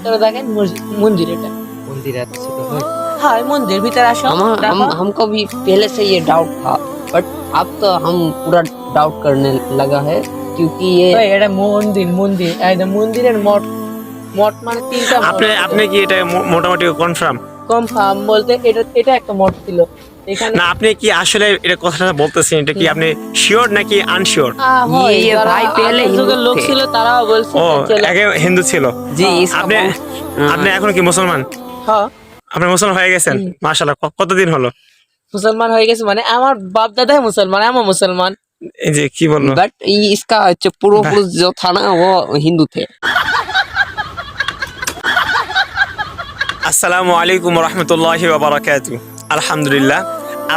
ভিতরে দেখেন মন্দির, এটা मंदिर है तो भाई হ্যাঁ মন্দির ভিতরে আসো। हमको भी पहले से ये डाउट था, बट अब तो हम पूरा डाउट करने लगा है क्योंकि ये ভাই, এটা মন্দির একদম মন্দিরের মঠ। মঠ মানে তিনটা আপনি কি এটা মোটামুটি কনফার্ম? কনফার্ম বলতে এটা একটা মঠ ছিল এখানে। না, আপনি কি আসলে এটা কথাটা বলতেছেন, এটা কি আপনি শিওর নাকি আনশিওর? ये भाई पहले हिंदू যুগের লোক थे। ছিল, তারাও বলছে ও যে চলো। আগে হিন্দু ছিল। जी इसका আপনি बहुत- আপনি এখন কি মুসলমান? হ্যাঁ আপনি মুসলমান হয়ে গেছেন? মাশাআল্লাহ। কতদিন হলো? মুসলমান হয়ে গেছে মানে আমার বাপ দাদাই মুসলমান, আমার মুসলমান। এই যে কি বললো, बट इसका जो पूर्वपुरुष जो था ना वो हिंदू थे। আসসালামু আলাইকুম রহমতুল্লাহি ওয়া বারাকাতুহু। আলহামদুলিল্লাহ,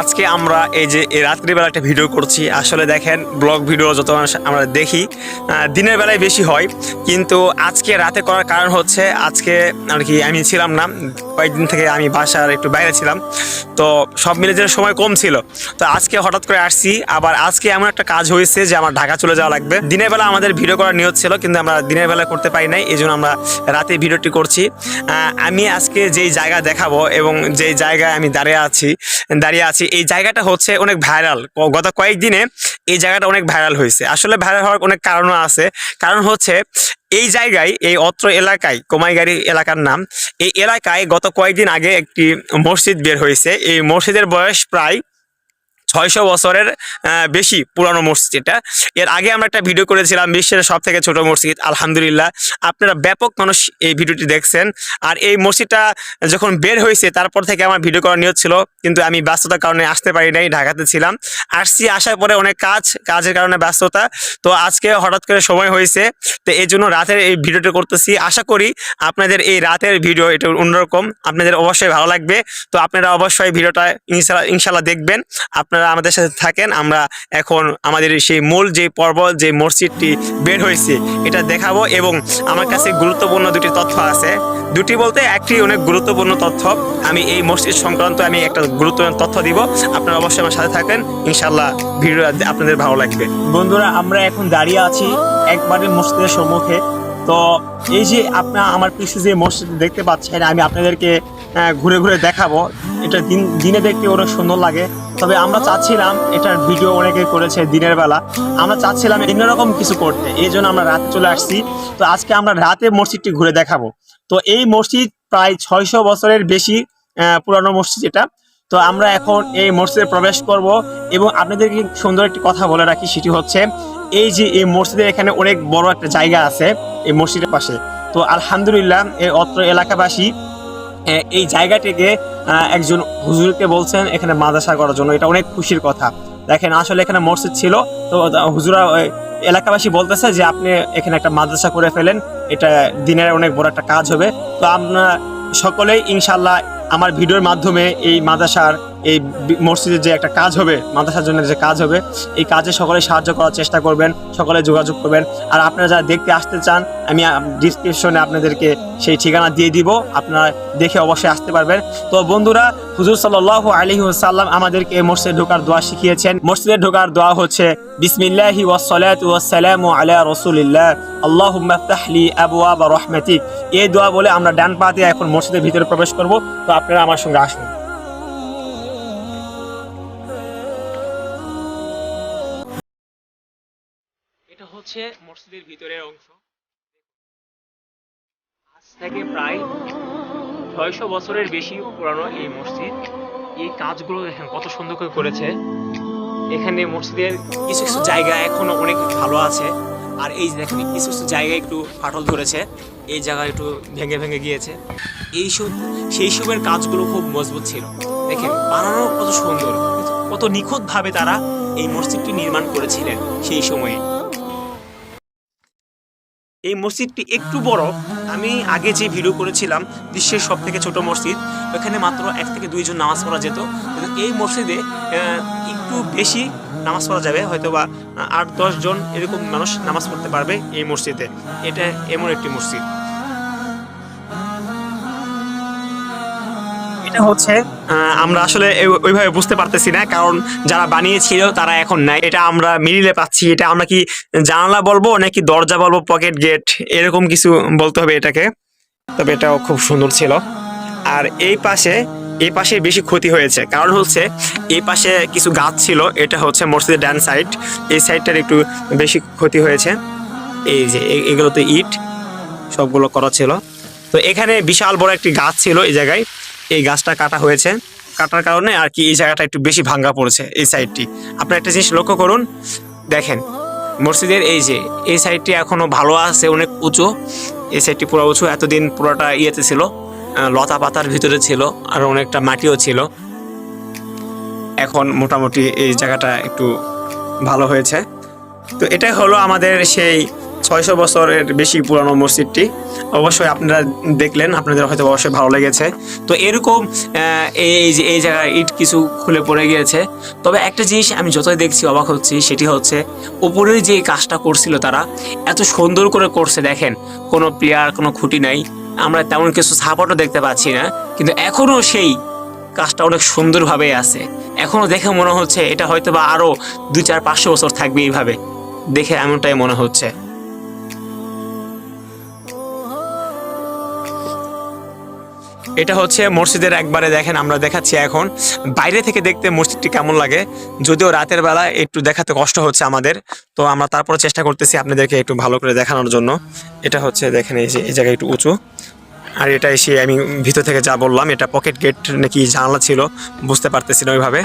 আজকে আমরা এই যে এই রাত্রিবেলা একটা ভিডিও করছি। আসলে দেখেন, ব্লগ ভিডিও যত আমরা দেখি দিনের বেলায় বেশি হয়, কিন্তু আজকে রাতে করার কারণ হচ্ছে আজকে আর কি আমি ছিলাম না, কয়েকদিন থেকে আমি বাসার একটু বাইরে ছিলাম, তো সব মিলে যে সময় কম ছিল, তো আজকে হঠাৎ করে আসছি। আবার আজকে এমন একটা কাজ হয়েছে যে আমার ঢাকা চলে যাওয়া লাগবে। দিনের বেলা আমাদের ভিডিও করার নিয়ত ছিল, কিন্তু আমরা দিনের বেলা করতে পারি নাই, এই জন্য আমরা রাতে ভিডিওটি করছি। আমি আজকে যেই জায়গা দেখাবো এবং যেই জায়গায় আমি দাঁড়িয়ে আছি এই জায়গাটা হচ্ছে অনেক ভাইরাল। গত কয়েকদিনে এই জায়গাটা অনেক ভাইরাল হয়েছে। আসলে ভাইরাল হওয়ার অনেক কারণও আছে। কারণ হচ্ছে এই জায়গায়, এই অত্র এলাকায়, কোমাইগাড়ি এলাকার নাম, এই এলাকায় গত কয়েকদিন আগে একটি মসজিদ বের হয়েছে। এই মসজিদের বয়স প্রায় 600 বছরের বেশি পুরানো মসজিদ এটা। এর আগে আমরা একটা ভিডিও করেছিলাম বিশ্বের সব থেকে ছোট মসজিদ। আলহামদুলিল্লাহ, আপনারা ব্যাপক মানুষ এই ভিডিওটি দেখছেন। আর এই মসজিদটা যখন বের হয়েছে তারপর থেকে আমার ভিডিও করার নিয়ত ছিল, কিন্তু আমি ব্যস্ততার কারণে আসতে পারি নাই, ঢাকাতে ছিলাম। আসার পরে অনেক কাজের কারণে ব্যস্ততা, তো আজকে হঠাৎ করে সময় হয়েছে, তো এই জন্য রাতের এই ভিডিওটা করতেছি। আশা করি আপনাদের এই রাতের ভিডিও এটা অন্যরকম, আপনাদের অবশ্যই ভালো লাগবে। তো আপনারা অবশ্যই ভিডিওটা ইনশাল্লাহ দেখবেন। আপনারা আমাদের সাথে থাকেন। আমরা এখন আমাদের সেই মূল যে পর্ব, যে মসজিদটি বের হয়েছে, এটা দেখাবো। এবং আমার কাছে গুরুত্বপূর্ণ দুটি তথ্য আছে, দুটি বলতে একটি অনেক গুরুত্বপূর্ণ তথ্য। আমি এই মসজিদ সংক্রান্ত আমি একটা গুরুত্বপূর্ণ তথ্য দিব, আপনারা অবশ্যই আমার সাথে থাকেন। ইনশাল্লাহ ভিডিও আপনাদের ভালো লাগবে। বন্ধুরা, আমরা এখন দাঁড়িয়ে আছি একবারে মসজিদের সম্মুখে। তো এই যে আপনারা আমার পিছনে যে মসজিদ দেখতে পাচ্ছেন, আমি আপনাদেরকে ঘুরে ঘুরে দেখাবো। এটা দিনে দেখতে অনেক সুন্দর লাগে, তবে আমরা চাচ্ছিলাম, এটার ভিডিও অনেকে করেছে দিনের বেলা, আমরা চাচ্ছিলাম অন্যরকম কিছু করতে, এই জন্য আমরা রাতে চলে আসছি। তো আজকে আমরা রাতে মসজিদটি ঘুরে দেখাবো। তো এই মসজিদ প্রায় 600 বছরের বেশি পুরানো মসজিদ এটা। তো আমরা এখন এই মসজিদে প্রবেশ করব এবং আপনাদেরকে সুন্দর একটি কথা বলে রাখি, সেটি হচ্ছে এই যে এই মসজিদের এখানে অনেক বড় একটা জায়গা আছে এই মসজিদের পাশে। তো আলহামদুলিল্লাহ, এই অত্র এলাকাবাসী এই জায়গাটিকে একজন হুজুরকে বলছেন এখানে মাদ্রাসা করার জন্য। এটা অনেক খুশির কথা। দেখেন, আসলে এখানে মসজিদ ছিল, তো হুজুরা এলাকাবাসী বলতেছে যে আপনি এখানে একটা মাদ্রাসা করে ফেলেন, এটা দিনের অনেক বড় একটা কাজ হবে। তো আমরা সকলেই ইনশাল্লাহ আমার ভিডিওর মাধ্যমে এই মাদ্রাসার, এই মসজিদের যে একটা কাজ হবে, মাদ্রাসার জন্য যে কাজ হবে, এই কাজে সকলে সাহায্য করার চেষ্টা করবেন, সকলে যোগাযোগ করবেন। আর আপনারা যারা দেখতে আসতে চান, আমি ডিসক্রিপশনে আপনাদেরকে সেই ঠিকানা দিয়ে দিব, আপনারা দেখে অবশ্যই আসতে পারবেন। তো বন্ধুরা, হুজুর সাল্লাল্লাহু আলাইহি ওয়াসাল্লাম আমাদেরকে মসজিদে ঢোকার দোয়া শিখিয়েছেন। মসজিদে ঢোকার দোয়া হচ্ছে বিসমিল্লাহি ওয়াসসালাতু ওয়াসসালামু আলা রাসূলিল্লাহ আল্লাহুম্মা ইফতাহ লি আবওয়াবা রাহমাতিক। এই দোয়া বলে আমরা ডান পা দিয়ে এখন মসজিদের ভিতরে প্রবেশ করব। তো আপনারা আমার সঙ্গে আসুন। এটা হচ্ছে মসজিদের ভিতরের অংশ। আজ থেকে প্রায় 600 বছরের বেশি পুরানো এই মসজিদ। এই কাজগুলো দেখেন কত সুন্দর করে করেছে। এখানে মসজিদের কিছু কিছু জায়গা এখনো অনেক ভালো আছে, আর এই দেখেন কিছু কিছু জায়গায় একটু ফাটল ধরেছে, এই জায়গায় একটু ভেঙে ভেঙে গিয়েছে। সেই সবের কাজগুলো খুব মজবুত ছিল। দেখেন বানানো কত সুন্দর, কত নিখুঁতভাবে তারা এই মসজিদটি নির্মাণ করেছিলেন সেই সময়ে। এই মসজিদটি একটু বড়। আমি আগে যে ভিডিও করেছিলাম বিশ্বের সব থেকে ছোট মসজিদ, ওখানে মাত্র 1 থেকে 2 জন নামাজ পড়া যেত, কিন্তু এই মসজিদে একটু বেশি নামাজ পড়া যাবে, হয়তো বা 8-10 জন এরকম মানুষ নামাজ পড়তে পারবে এই মসজিদে। এটা এমন একটি মসজিদ। এটা হচ্ছে আমরা আসলে ওইভাবে বুঝতে পারতেছি না, কারণ যারা বানিয়েছিল তারা এখন নাই। এটা আমরা মিডিলে পাচ্ছি। এটা আমরা কি জানালা বলবো নাকি দরজা বলবো, পকেট গেট এরকম কিছু বলতে হবে এটাকে। তবে এটাও খুব সুন্দর ছিল। আর এই পাশে বেশি ক্ষতি হয়েছে, কারণ হচ্ছে এই পাশে কিছু গাছ ছিল, এটা হচ্ছে মসজিদের ডান সাইড, এই সাইডটার একটু বেশি ক্ষতি হয়েছে। এই যে এগুলোতে ইট সবগুলো করা ছিল। তো এখানে বিশাল বড় একটি গাছ ছিল এই জায়গায়, এই গাছটা কাটা হয়েছে, কাটার কারণে আর কি এই জায়গাটা একটু বেশি ভাঙ্গা পড়েছে এই সাইডটি। আপনারা একটা জিনিস লক্ষ্য করুন, দেখেন মসজিদের এই যে এই সাইডটি এখনো ভালো আছে, অনেক উঁচু, এই সাইডটি পুরো উঁচু। এতদিন পুরোটা ইয়েতে ছিল, লতা পাতার ভিতরে ছিল, আর অনেকটা মাটিও ছিল। এখন মোটামুটি এই জায়গাটা একটু ভালো হয়েছে। তো এটাই হলো আমাদের সেই 600 বছরের বেশি পুরানো মসজিদটি। অবশ্যই আপনারা দেখলেন, আপনাদের হয়তো অবশ্যই ভালো লেগেছে। তো এরকম এই জায়গায় ইট কিছু খুলে পড়ে গিয়েছে। তবে একটা জিনিস আমি যতই দেখছি অবাক হচ্ছি, সেটি হচ্ছে উপরে যে কাজটা করছিল তারা এত সুন্দর করে করছে। দেখেন কোনো প্লেয়ার, কোনো খুঁটি নাই, আমরা তেমন কিছু সাপোর্টও দেখতে পাচ্ছি না, কিন্তু এখনও সেই কাজটা অনেক সুন্দরভাবে আছে। এখনও দেখে মনে হচ্ছে এটা হয়তো বা আরও 200-500 বছর থাকবে এইভাবে, দেখে এমনটাই মনে হচ্ছে। এটা হচ্ছে মসজিদের একবারে দেখেন, আমরা দেখাচ্ছি এখন বাইরে থেকে দেখতে মসজিদটি কেমন লাগে, যদিও রাতের বেলা একটু দেখাতে কষ্ট হচ্ছে আমাদের, তো আমরা তারপরে চেষ্টা করতেছি আপনাদেরকে একটু ভালো করে দেখানোর জন্য। এটা হচ্ছে দেখেন এই যে এই জায়গায় একটু উঁচু, আর এটা এসে আমি ভিতর থেকে যা বললাম, এটা পকেট গেট নাকি জানালা ছিল, বুঝতে পারতেছি না ওইভাবে।